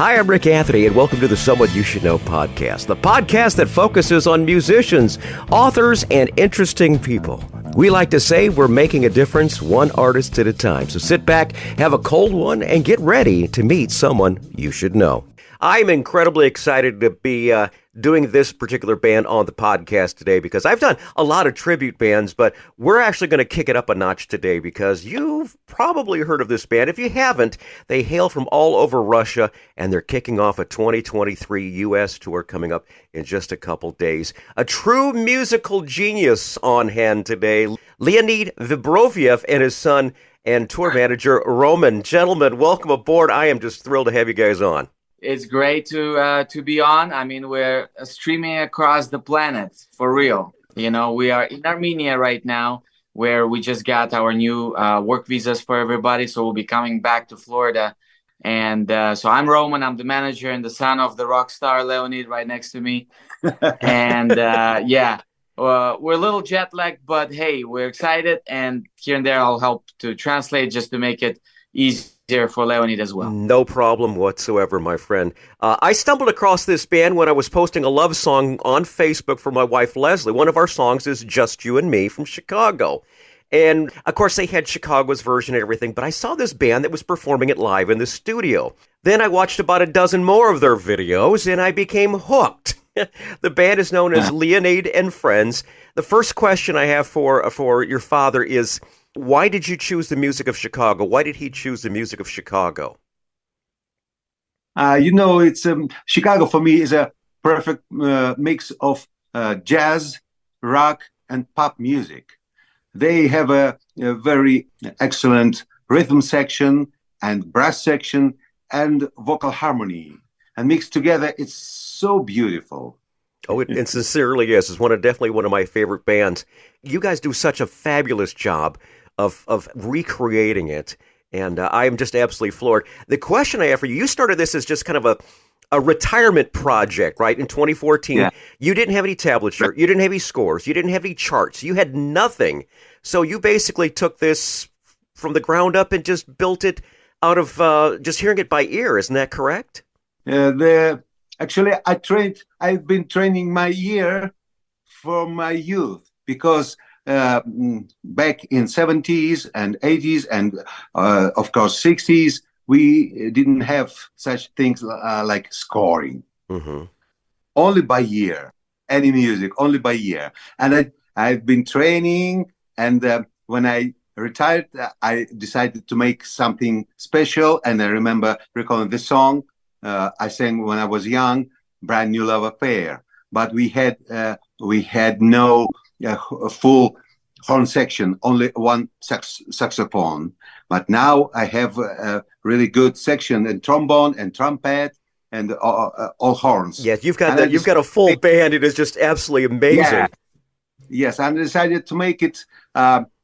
Hi, I'm Rick Anthony, and welcome to the Someone You Should Know podcast, the podcast that focuses on musicians, authors, and interesting people. We like to say we're making a difference one artist at a time. So sit back, have a cold one, and get ready to meet someone you should know. I'm incredibly excited to be doing this particular band on the podcast today because I've done a lot of tribute bands, but we're actually going to kick it up a notch today because you've probably heard of this band. If you haven't, they hail from all over Russia, and they're kicking off a 2023 U.S. tour coming up in just a couple days. A true musical genius on hand today, Leonid and his son and tour manager, Roman. Gentlemen, welcome aboard. I am just thrilled to have you guys on. It's great to be on. I mean, we're streaming across the planet for real. You know, we are in Armenia right now, where we just got our new work visas for everybody. So we'll be coming back to Florida. And so I'm Roman. I'm the manager and the son of the rock star Leonid right next to me. And we're a little jet lagged, but hey, we're excited. And here and there, I'll help to translate just to make it easier for Leonid as well. No problem whatsoever, my friend. I stumbled across this band when I was posting a love song on Facebook for my wife, Leslie. One of our songs is Just You and Me from Chicago. And, of course, they had Chicago's version and everything, but I saw this band that was performing it live in the studio. Then I watched about a dozen more of their videos, and I became hooked. The band is known as Leonid&Friends. The first question I have for your father is, why did you choose the music of Chicago? Why did he choose the music of Chicago? It's Chicago for me is a perfect mix of jazz, rock, and pop music. They have a very excellent rhythm section and brass section and vocal harmony. And mixed together, it's so beautiful. Oh, it sincerely is. It's definitely one of my favorite bands. You guys do such a fabulous job of recreating it, and I am just absolutely floored. The question I have for you, you started this as just kind of a retirement project, right, in 2014. Yeah. You didn't have any tablature, you didn't have any scores, you didn't have any charts, you had nothing. So you basically took this from the ground up and just built it out of just hearing it by ear, isn't that correct? Actually, I've been training my ear from my youth because back in 70s and 80s and of course 60s, we didn't have such things like scoring. Mm-hmm. Only by ear, any music, only by ear. And I've been training, and when I retired, I decided to make something special, and I remember recalling the song I sang when I was young, Brand New Love Affair. But we had no full horn section, only one saxophone. But now I have a really good section and trombone and trumpet and all horns. Yes, you've got that. You've got a full band. It is just absolutely amazing. Yeah. Yes, I decided to make it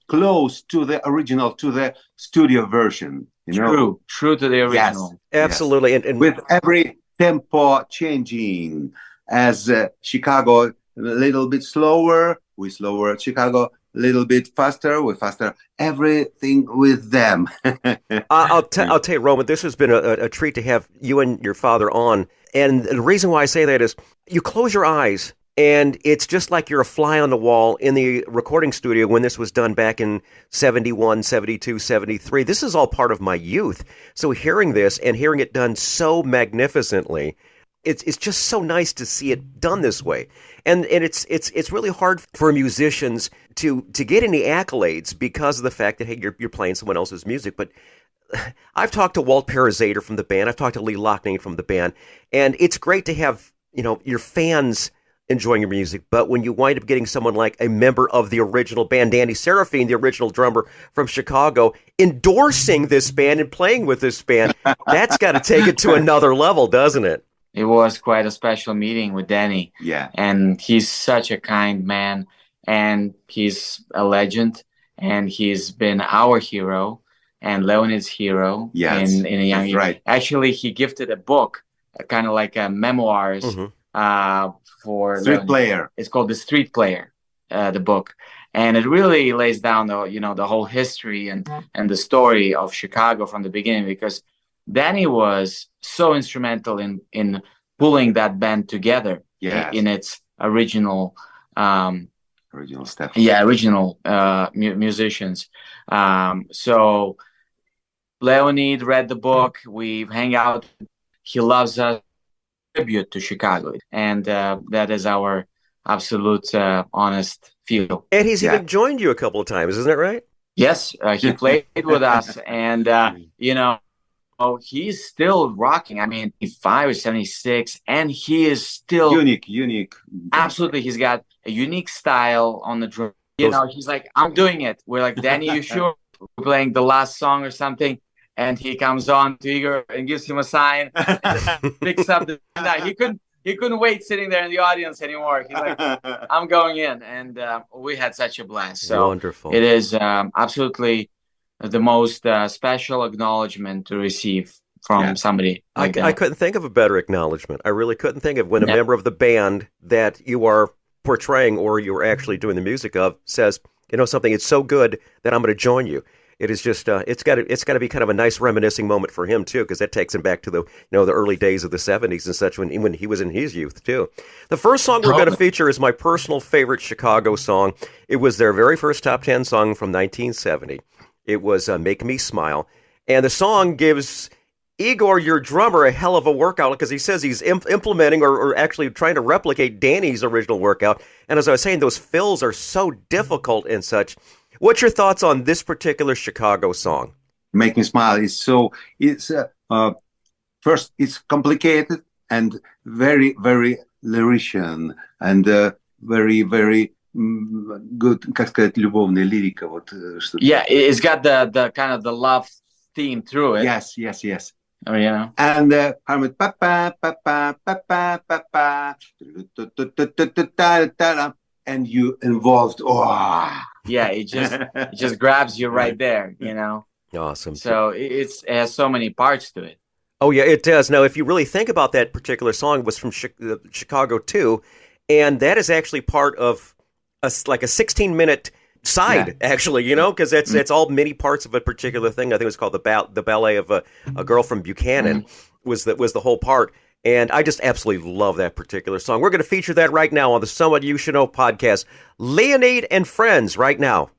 close to the original, to the studio version. True to the original. Yes, absolutely. Yes. And with every tempo changing, as Chicago a little bit slower, we slower. Chicago a little bit faster, we faster. Everything with them. I'll tell you, Roman, this has been a treat to have you and your father on. And the reason why I say that is you close your eyes, and it's just like you're a fly on the wall in the recording studio when this was done back in 71, 72, 73. This is all part of my youth. So hearing this and hearing it done so magnificently, it's just so nice to see it done this way. And it's really hard for musicians to get any accolades because of the fact that, hey, you're playing someone else's music. But I've talked to Walt Parazater from the band. I've talked to Lee Loughnane from the band. And it's great to have, your fans enjoying your music, but when you wind up getting someone like a member of the original band, Danny Serafine, the original drummer from Chicago, endorsing this band and playing with this band, that's got to take it to another level, doesn't it? It was quite a special meeting with Danny. Yeah. And he's such a kind man, and he's a legend, and he's been our hero and Leonid's hero in a young age. Right. Actually, he gifted a book, kind of like a memoirs, for Street Player. It's called The Street Player, the book, and it really lays down the whole history and the story of Chicago from the beginning, because Danny was so instrumental in pulling that band together in its original stuff. Yeah, original musicians. So Leonid read the book. We hang out. He loves us. Tribute to Chicago, and that is our absolute honest feel. And he's even joined you a couple of times, isn't that right? Yes, he played with us, and he's still rocking. I mean, 5 or 76, and he is still unique. Absolutely, he's got a unique style on the drum. He's like, I'm doing it. We're like, Danny, you sure? We're playing the last song or something, and he comes on to Igor and gives him a sign, and picks up the guitar. He couldn't wait sitting there in the audience anymore. He's like, I'm going in, and we had such a blast. So wonderful. It is absolutely the most special acknowledgement to receive from somebody like that. I couldn't think of a better acknowledgement. I really couldn't think of when a member of the band that you are portraying or you're actually doing the music of says, something, it's so good that I'm going to join you. It is just it's got to be kind of a nice reminiscing moment for him too, because that takes him back to the the early days of the 70s and such when he was in his youth too. The first song we're going to feature is my personal favorite Chicago song. It was their very first top 10 song from 1970. It was "Make Me Smile," and the song gives Igor, your drummer, a hell of a workout, because he says he's implementing or actually trying to replicate Danny's original workout. And as I was saying, those fills are so difficult and such. What's your thoughts on this particular Chicago song? Make Me Smile is first, it's complicated and very, very lyrician and very, very good, как сказать, любовная лирика. Yeah, it's got the kind of the love theme through it. Yes. Oh, yeah. And harmony, pa pa pa pa pa pa pa pa, and you involved. Oh, yeah, it just grabs you right there, Awesome. So it has so many parts to it. Oh yeah, it does. Now, if you really think about that particular song, it was from Chicago 2, and that is actually part of a 16-minute side, actually, because that's all many parts of a particular thing. I think it was called the ballet of a girl from Buchanan was the whole part. And I just absolutely love that particular song. We're going to feature that right now on the Someone You Should Know podcast. Leonid and Friends right now.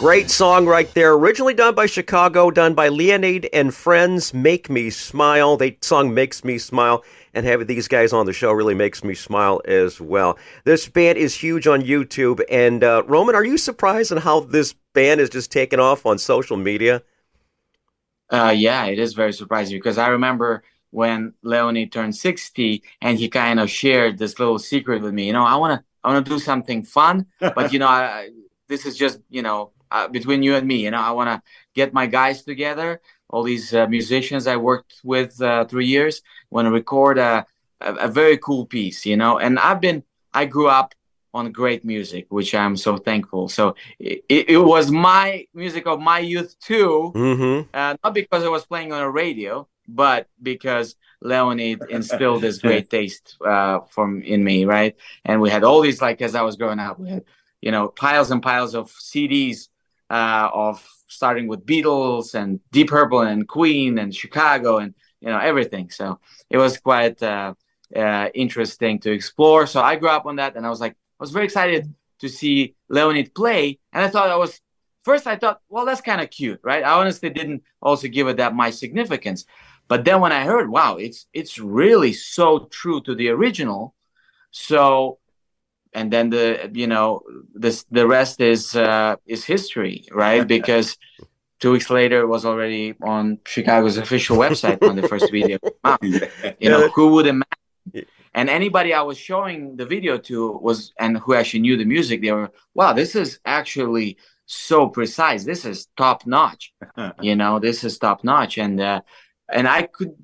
Great song right there. Originally done by Chicago, done by Leonid and Friends. Make Me Smile. The song makes me smile. And having these guys on the show really makes me smile as well. This band is huge on YouTube. And Roman, are you surprised on how this band is just taken off on social media? Yeah, it is very surprising because I remember when Leonid turned 60 and he kind of shared this little secret with me. I want to do something fun, but this is just between you and me. I want to get my guys together, all these musicians I worked with 3 years, want to record a very cool piece. And I grew up on great music, which I'm so thankful. So it was my music of my youth too, not because I was playing on a radio, but because Leonid instilled this great taste in me, right? And we had all these, like, as I was growing up, we had piles and piles of CDs of starting with Beatles and Deep Purple and Queen and Chicago and everything. So it was quite interesting to explore. So I grew up on that, and I was very excited to see Leonid play. And I thought well, that's kind of cute, right? I honestly didn't also give it that much significance. But then when I heard, wow, it's really so true to the original. So, and then the rest is history, right? Because 2 weeks later, it was already on Chicago's official website when the first video came out. Who would imagine? And anybody I was showing the video to and who actually knew the music, they were, wow, this is actually so precise. This is top notch. This is top notch. And I could,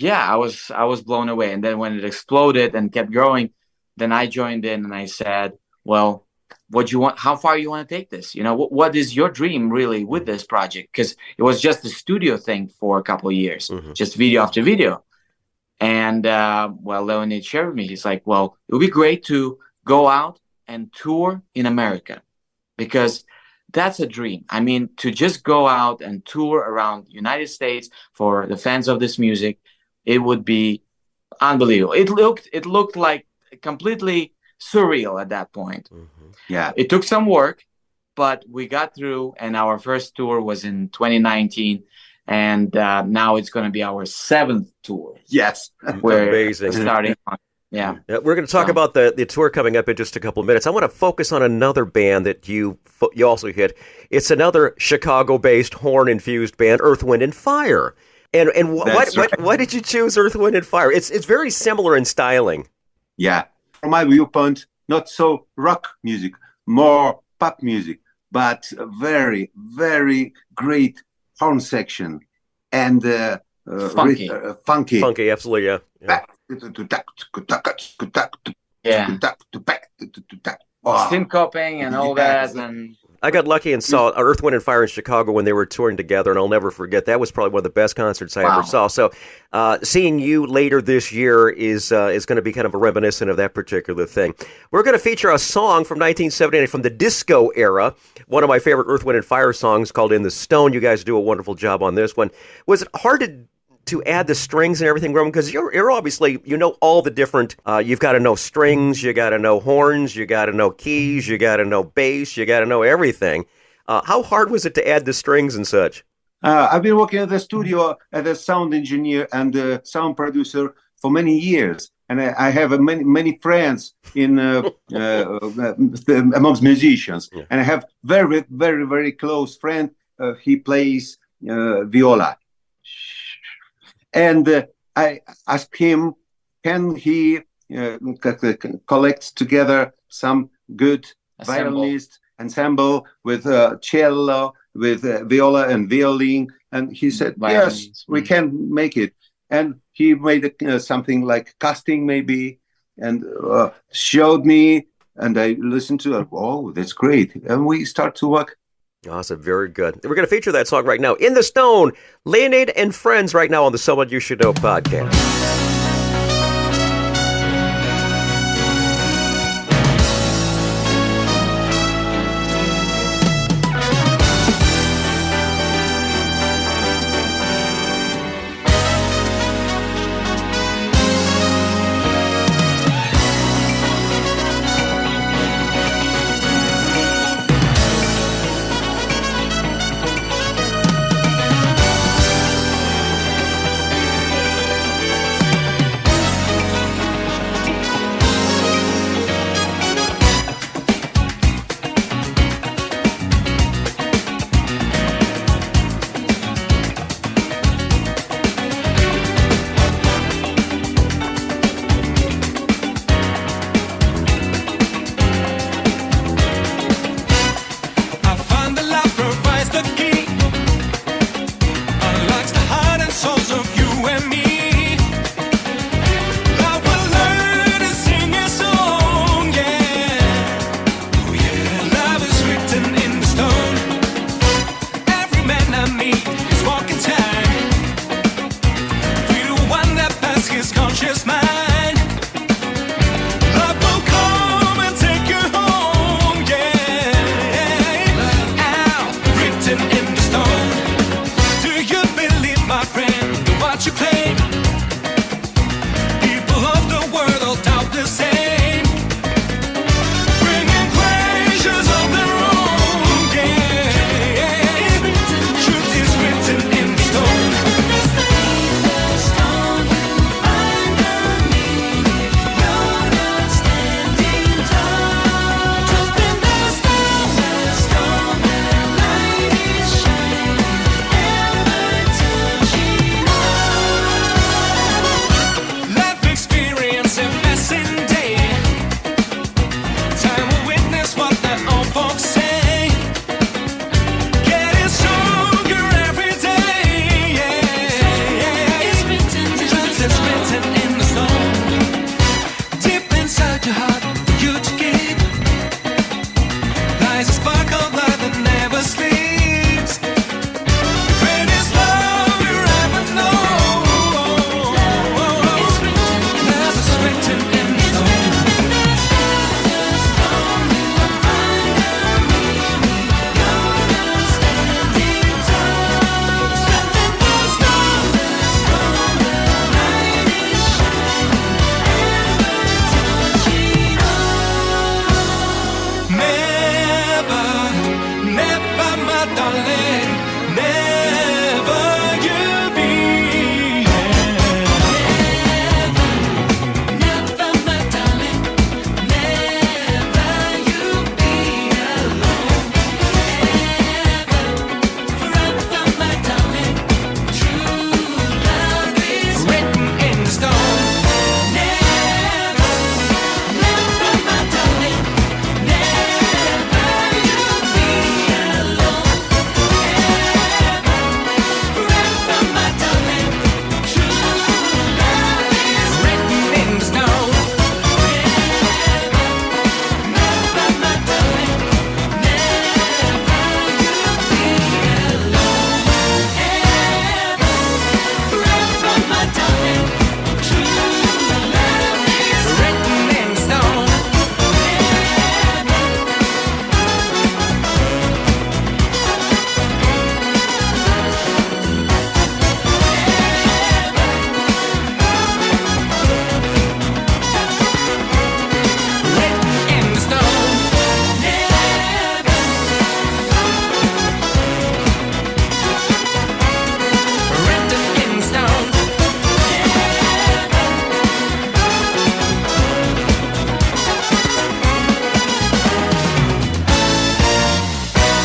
I was blown away. And then when it exploded and kept growing, then I joined in and I said, well, what do you want? How far you want to take this? What is your dream really with this project? Because it was just a studio thing for a couple of years, just video after video. And Leonid shared with me, he's like, well, it would be great to go out and tour in America, because that's a dream. I mean, to just go out and tour around the United States for the fans of this music, it would be unbelievable. It looked like completely surreal at that point. Yeah, it took some work, but we got through, and our first tour was in 2019. And now it's going to be our 7th tour. Yes. We're amazing. Starting on, yeah. We're going to talk about the tour coming up in just a couple of minutes. I want to focus on another band that you also hit. It's another Chicago-based horn-infused band, Earth, Wind & Fire. And why did you choose Earth, Wind & Fire? It's very similar in styling. Yeah. From my viewpoint, not so rock music, more pop music, but very, very great horn section and funky. Funky, absolutely, yeah. Syncoping and all that. And I got lucky and saw Earth, Wind & Fire in Chicago when they were touring together, and I'll never forget. That was probably one of the best concerts I ever saw. So seeing you later this year is going to be kind of a reminiscent of that particular thing. We're going to feature a song from 1979 from the disco era, one of my favorite Earth, Wind & Fire songs called In the Stone. You guys do a wonderful job on this one. Was it hard to add the strings and everything, Roman? Because you're obviously, all the different, you've got to know strings, you got to know horns, you got to know keys, you got to know bass, you got to know everything. How hard was it to add the strings and such? I've been working at the studio as a sound engineer and sound producer for many years. And I have many friends amongst musicians. Yeah. And I have very, very, very close friend. He plays viola. And I asked him, can he collect together some good violinist ensemble with cello, with viola and violin? And he said, yes, we can make it. And he made something like casting maybe, and showed me, and I listened to it. Oh, that's great. And we start to work. Awesome. Very good. We're going to feature that song right now. In the Stone, Leonid and Friends right now on the Someone You Should Know podcast.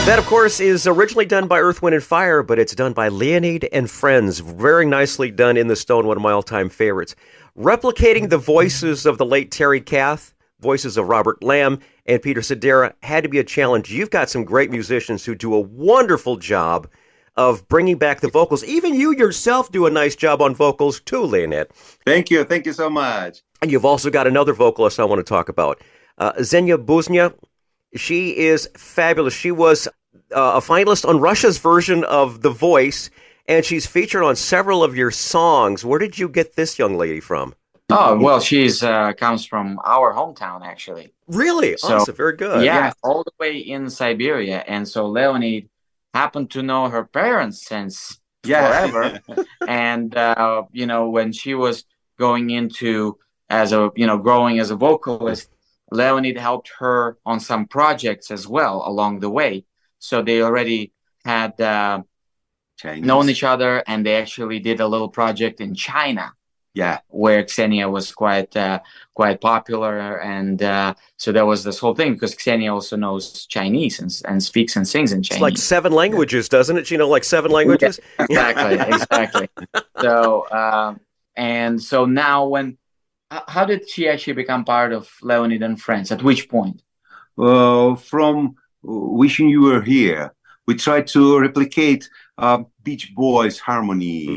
That, of course, is originally done by Earth, Wind, and Fire, but it's done by Leonid and Friends. Very nicely done in the Stone, one of my all-time favorites. Replicating the voices of the late Terry Kath, voices of Robert Lamb, and Peter Cedera had to be a challenge. You've got some great musicians who do a wonderful job of bringing back the vocals. Even you yourself do a nice job on vocals, too, Leonid. Thank you so much. And you've also got another vocalist I want to talk about, Xenia Buznia. She is fabulous. She was a finalist on Russia's version of The Voice, and she's featured on several of your songs. Where did you get this young lady from? Oh, well, she's comes from our hometown, actually. Really? So, awesome. Very good. Yeah, all the way in Siberia. And so Leonid happened to know her parents since forever. And, when she was going into growing as a vocalist, Leonid helped her on some projects as well along the way. So they already had known each other, and they actually did a little project in China. Yeah, where Xenia was quite popular, and so there was this whole thing because Xenia also knows Chinese and speaks and sings in Chinese. It's like 7 languages, doesn't it? Like 7 languages. Yeah, exactly. So and so now how did she actually become part of Leonid and Friends? At which point? From Wishing You Were Here, we tried to replicate Beach Boys harmony,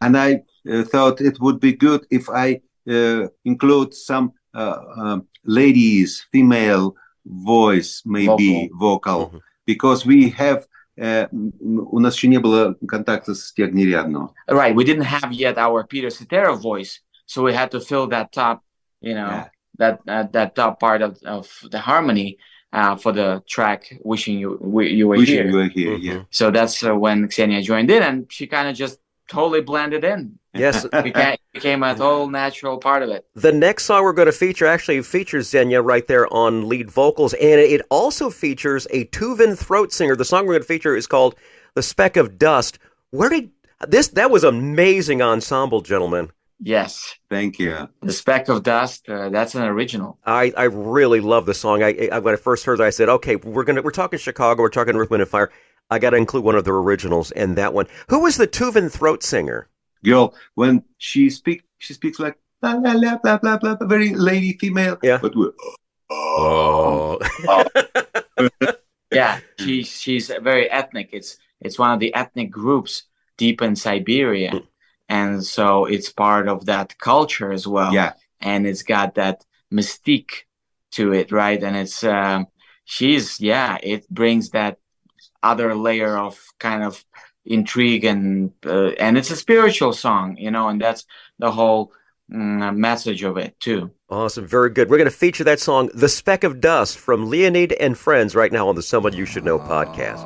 and I thought it would be good if I include some ladies, female voice, maybe vocal, because we have. У нас еще не было контакта с нерядно. Right, we didn't have yet our Peter Cetera voice, so we had to fill that top, that top part of the harmony for the track "Wishing You Were Here." You were here, yeah. So that's when Xenia joined in, and she kind of just totally blended in. Yes. Became a total natural part of it. The next song we're going to feature actually features Xenia right there on lead vocals, and it also features a Tuvan throat singer. The song we're going to feature is called "The Speck of Dust." That was amazing ensemble, gentlemen. Yes. Thank you. The Speck of Dust, that's an original. I really love the song. When I first heard it, I said, okay, we're talking Chicago, we're talking Earth, Wind, and Fire. I got to include one of the originals and that one. Who was the Tuvan throat singer? Girl, when she speaks like la la la blah blah blah, very lady female. Yeah. But we're Yeah, she's very ethnic. It's one of the ethnic groups deep in Siberia, and so it's part of that culture as well. Yeah, and it's got that mystique to it, right? And it's it brings that other layer of kind of intrigue, and it's a spiritual song, and that's the whole message of it too. Awesome, very good. We're going to feature that song, "The Speck of Dust," from Leonid and Friends right now on the Someone You Should Know podcast.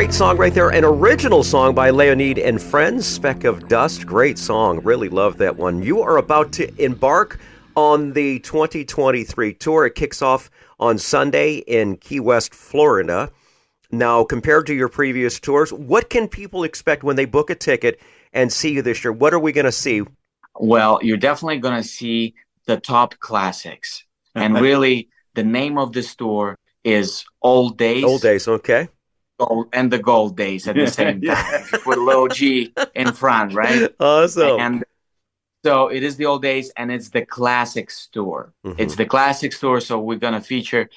Great song right there. An original song by Leonid&Friends, Speck of Dust. Great song. Really love that one. You are about to embark on the 2023 tour. It kicks off on Sunday in Key West, Florida. Now, compared to your previous tours, what can people expect when they book a ticket and see you this year? What are we going to see? Well, you're definitely going to see the top classics. And really, the name of this tour is Old Days. Old Days, okay. And the Gold Days at the same time. Put a little G in front, right? Awesome. And so it is the Old Days, and it's the Classics tour. Mm-hmm. It's the Classics tour, so we're going to feature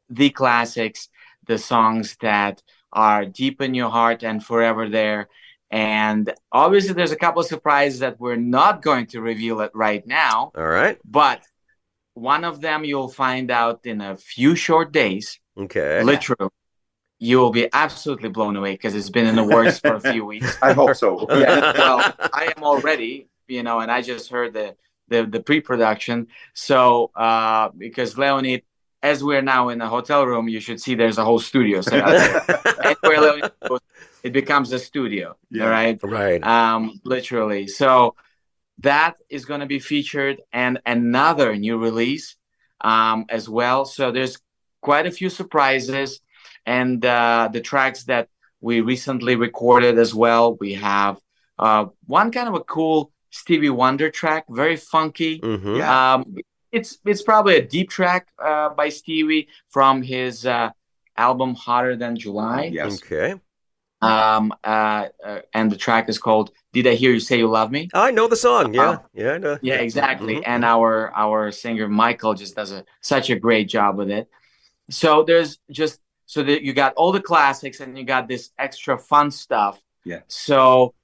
the classics, the songs that are deep in your heart and forever there. And obviously, there's a couple of surprises that we're not going to reveal it right now. All right. But one of them you'll find out in a few short days. Okay. Literally. You will be absolutely blown away because it's been in the works for a few weeks. I hope so. Yeah, well, I am already, and I just heard the pre-production. So, because Leonid, as we're now in a hotel room, you should see there's a whole studio set up there. And where Leonid goes, it becomes a studio, right? Right. Literally. So that is going to be featured, and another new release as well. So there's quite a few surprises. And the tracks that we recently recorded as well. We have one kind of a cool Stevie Wonder track, very funky. Mm-hmm. Yeah. It's probably a deep track by Stevie from his album Hotter Than July. Yes. Okay. And the track is called "Did I Hear You Say You Love Me?" I know the song. Yeah. I know. Yeah, exactly. Mm-hmm. And our singer Michael just does such a great job with it. So there's just so that you got all the classics and you got this extra fun stuff. Yeah. So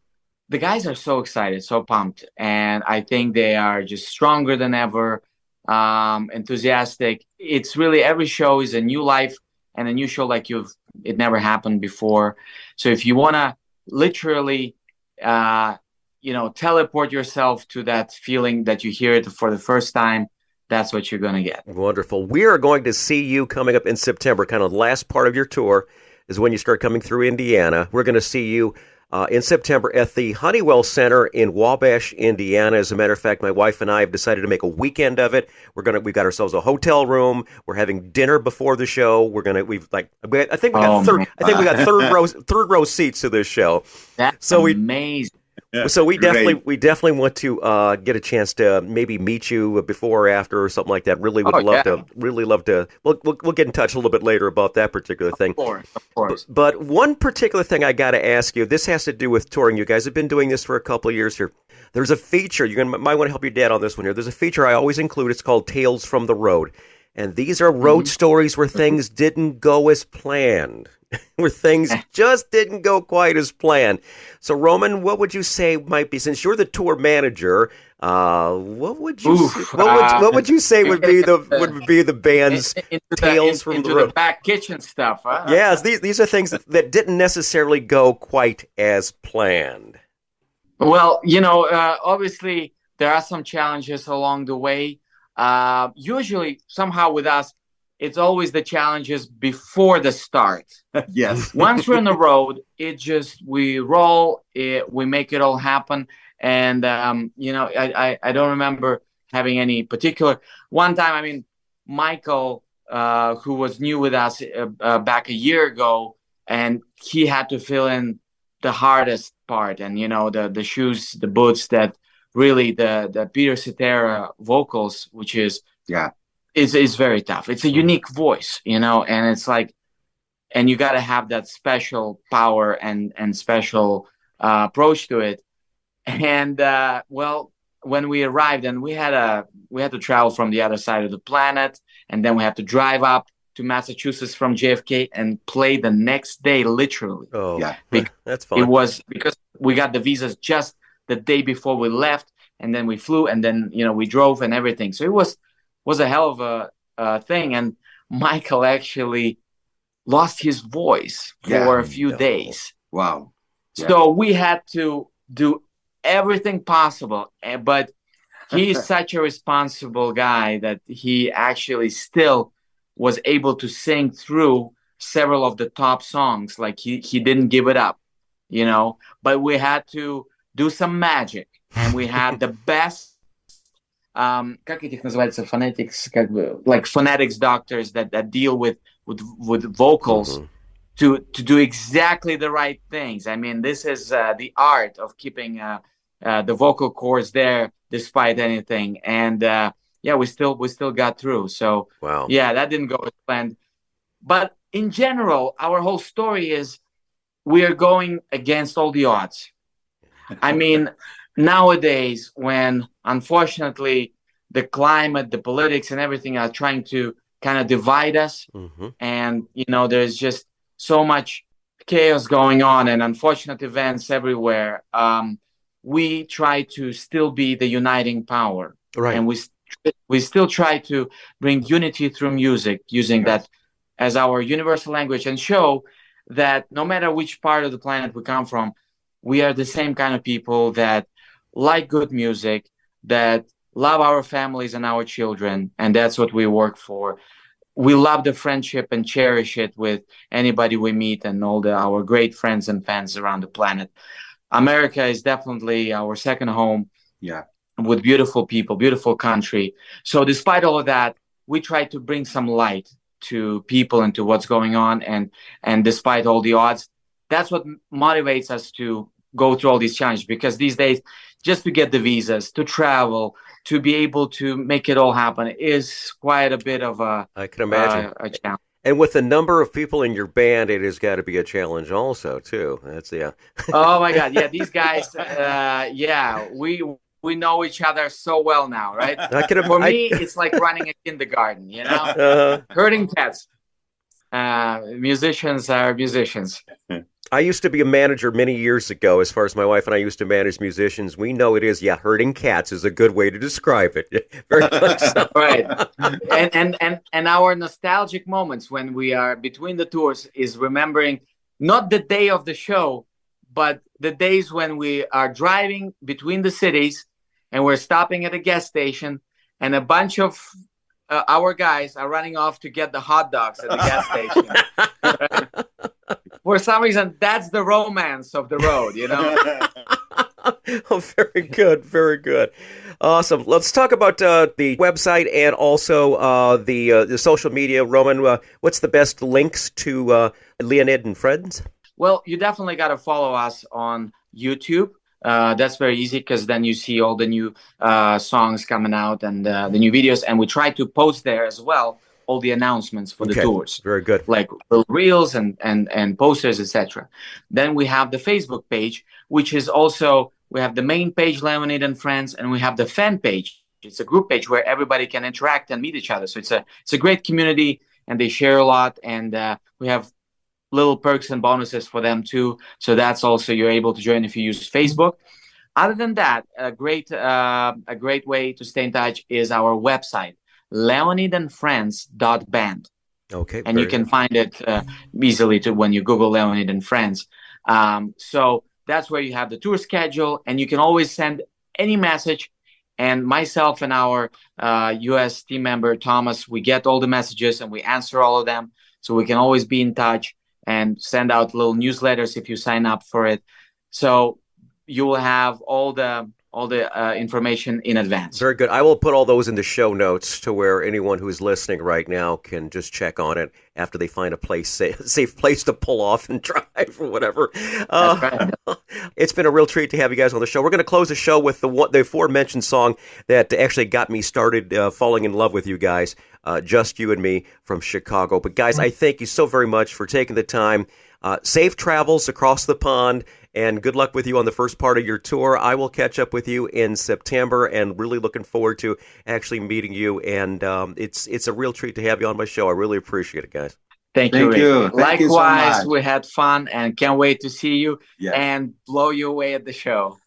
the guys are so excited, so pumped, and I think they are just stronger than ever, enthusiastic. It's really every show is a new life and a new show like it never happened before. So if you want to literally, teleport yourself to that feeling that you hear it for the first time, that's what you're going to get. Wonderful. We are going to see you coming up in September, kind of the last part of your tour is when you start coming through Indiana. We're going to see you in September at the Honeywell Center in Wabash, Indiana. As a matter of fact, my wife and I have decided to make a weekend of it. We've got ourselves a hotel room. We're having dinner before the show. I think we got third row seats to this show. That's amazing. So we definitely want to get a chance to maybe meet you before or after or something like that. Really would love to. We'll get in touch a little bit later about that particular thing. Of course. But one particular thing I got to ask you. This has to do with touring. You guys have been doing this for a couple of years here. There's a feature. Might want to help your dad on this one here. There's a feature I always include. It's called Tales from the Road, and these are road stories where things didn't go as planned. Where things just didn't go quite as planned. So, Roman, what would you say might be, since you're the tour manager, what would you say would be the band's Tales from the Road? The back kitchen stuff, huh? Yes, these are things that didn't necessarily go quite as planned. Well, obviously there are some challenges along the way. Usually, somehow with us, it's always the challenges before the start. Yes. Once we're on the road, we roll, we make it all happen. And, I don't remember having any particular. One time, Michael, who was new with us back a year ago, and he had to fill in the hardest part. And, the shoes, the boots that really the Peter Cetera vocals, which is... Yeah. Is very tough. It's a unique voice, and it's like, and you got to have that special power and special approach to it. And when we arrived, and we had to travel from the other side of the planet, and then we had to drive up to Massachusetts from JFK and play the next day, literally. Oh, yeah, that's fun. It was because we got the visas just the day before we left, and then we flew, and then we drove and everything. So it was a hell of a thing, and Michael actually lost his voice for a few days. Wow. Yeah. So we had to do everything possible, but he's such a responsible guy that he actually still was able to sing through several of the top songs. Like he didn't give it up, you know. But we had to do some magic, and we had the best. Как этих называется, phonetics, как бы, like phonetics doctors that deal with vocals to do exactly the right things. I mean, this is the art of keeping the vocal cords there despite anything. And yeah, we still got through. So wow. Yeah, that didn't go as planned. But in general, our whole story is we are going against all the odds. I mean, nowadays, when unfortunately the climate, the politics, and everything are trying to kind of divide us, and you know, there's just so much chaos going on and unfortunate events everywhere. We try to still be the uniting power, right? And we still try to bring unity through music, using that as our universal language, and show that no matter which part of the planet we come from, we are the same kind of people that like good music, that love our families and our children, and that's what we work for. We love the friendship and cherish it with anybody we meet and all our great friends and fans around the planet. America is definitely our second home. Yeah. With beautiful people, beautiful country. So despite all of that, we try to bring some light to people and to what's going on. And despite all the odds, that's what motivates us to go through all these challenges, because these days, just to get the visas, to travel, to be able to make it all happen is quite a bit of I can imagine. A challenge. And with the number of people in your band, it has got to be a challenge also, too. That's, yeah. Oh, my God. Yeah, these guys, yeah, we know each other so well now, right? For me, it's like running a kindergarten, you know? Herding cats. Musicians are musicians. I used to be a manager many years ago, as far as my wife and I used to manage musicians. We know it is, herding cats is a good way to describe it. Very much so. Right. And our nostalgic moments when we are between the tours is remembering not the day of the show, but the days when we are driving between the cities and we're stopping at a gas station and a bunch of our guys are running off to get the hot dogs at the gas station. For some reason, that's the romance of the road, you know? Oh, very good. Very good. Awesome. Let's talk about the website and also the social media. Roman, what's the best links to Leonid&Friends? Well, you definitely got to follow us on YouTube. That's very easy, because then you see all the new songs coming out and the new videos. And we try to post there as well all the announcements for the tours. Very good. Like little reels and posters, etc. Then we have the Facebook page, which is also, we have the main page, Leonid&Friends, and we have the fan page. It's a group page where everybody can interact and meet each other. So it's a great community, and they share a lot. And we have little perks and bonuses for them too. So that's also, you're able to join if you use Facebook. Other than that, a great way to stay in touch is our website, leonidandfriends.band. Okay. And you can find it easily when you Google Leonid&Friends. So that's where you have the tour schedule, and you can always send any message. And myself and our US team member, Thomas, we get all the messages and we answer all of them. So we can always be in touch and send out little newsletters if you sign up for it. So you will have all the information in advance. Very good. I will put all those in the show notes to where anyone who's listening right now can just check on it after they find a safe place to pull off and drive or whatever. That's right. It's been a real treat to have you guys on the show. We're going to close the show with the aforementioned song that actually got me started falling in love with you guys, Just You and Me from Chicago. But guys, I thank you so very much for taking the time. Safe travels across the pond, and good luck with you on the first part of your tour. I will catch up with you in September, and really looking forward to actually meeting you. And it's a real treat to have you on my show. I really appreciate it, guys. Thank you. Thank you so Likewise, much. we had fun and can't wait to see you and blow you away at the show.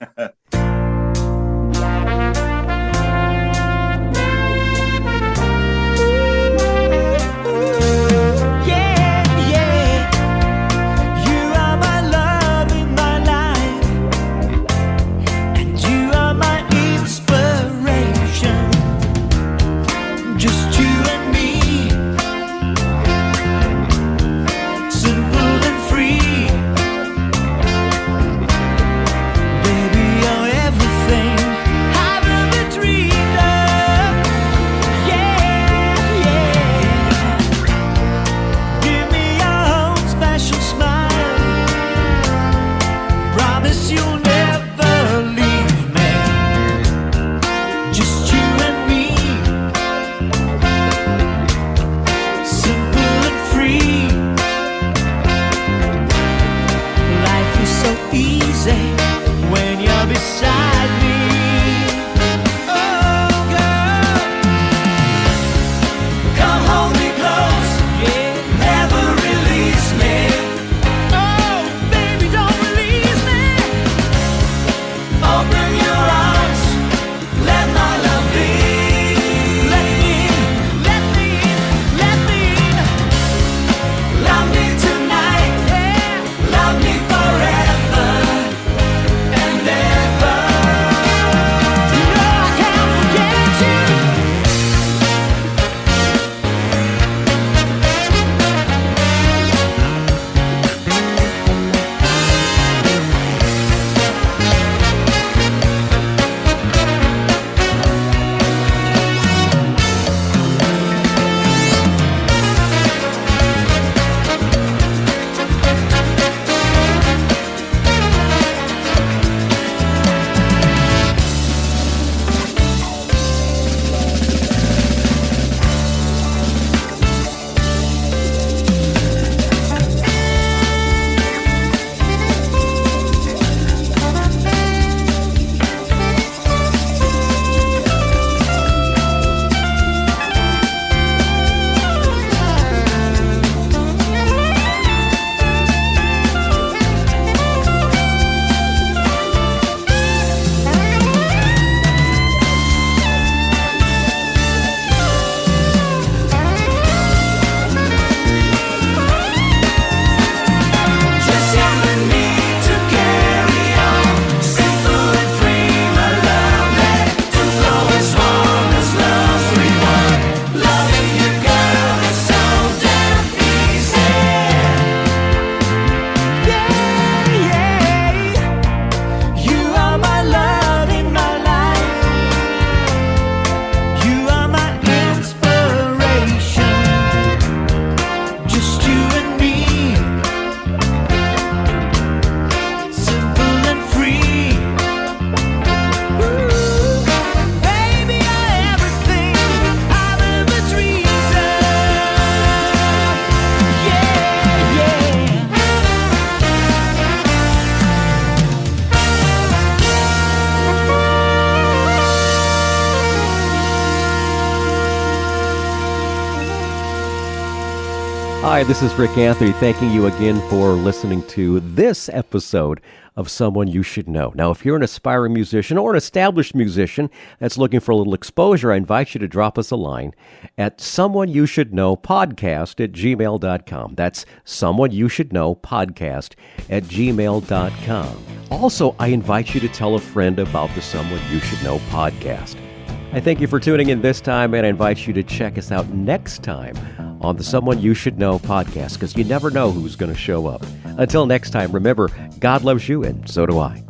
easy when you're beside me. Oh, girl, come hold me close, yeah, never release me. Oh, baby, don't release me. Open your arms, let my love be. Let me in, let me in, let me in. Love me tonight, yeah, love me forever and ever. You know I can't forget you. Just you and me to carry on, simple and free, my love let to flow as warm as love's reward. Loving you, girl, is so damn easy. Yeah, yeah. You are my love in my life. You are my inspiration. Just you and me, simple and free. Baby, you're everything I've ever dreamed of. Yeah, yeah. Hi, this is Rick Anthony, thanking you again for listening to this episode of Someone You Should Know. Now, if you're an aspiring musician or an established musician that's looking for a little exposure, I invite you to drop us a line at someoneyoushouldknowpodcast@gmail.com. That's someoneyoushouldknowpodcast@gmail.com. Also, I invite you to tell a friend about the Someone You Should Know podcast. I thank you for tuning in this time, and I invite you to check us out next time on the Someone You Should Know podcast, because you never know who's going to show up. Until next time, remember, God loves you, and so do I.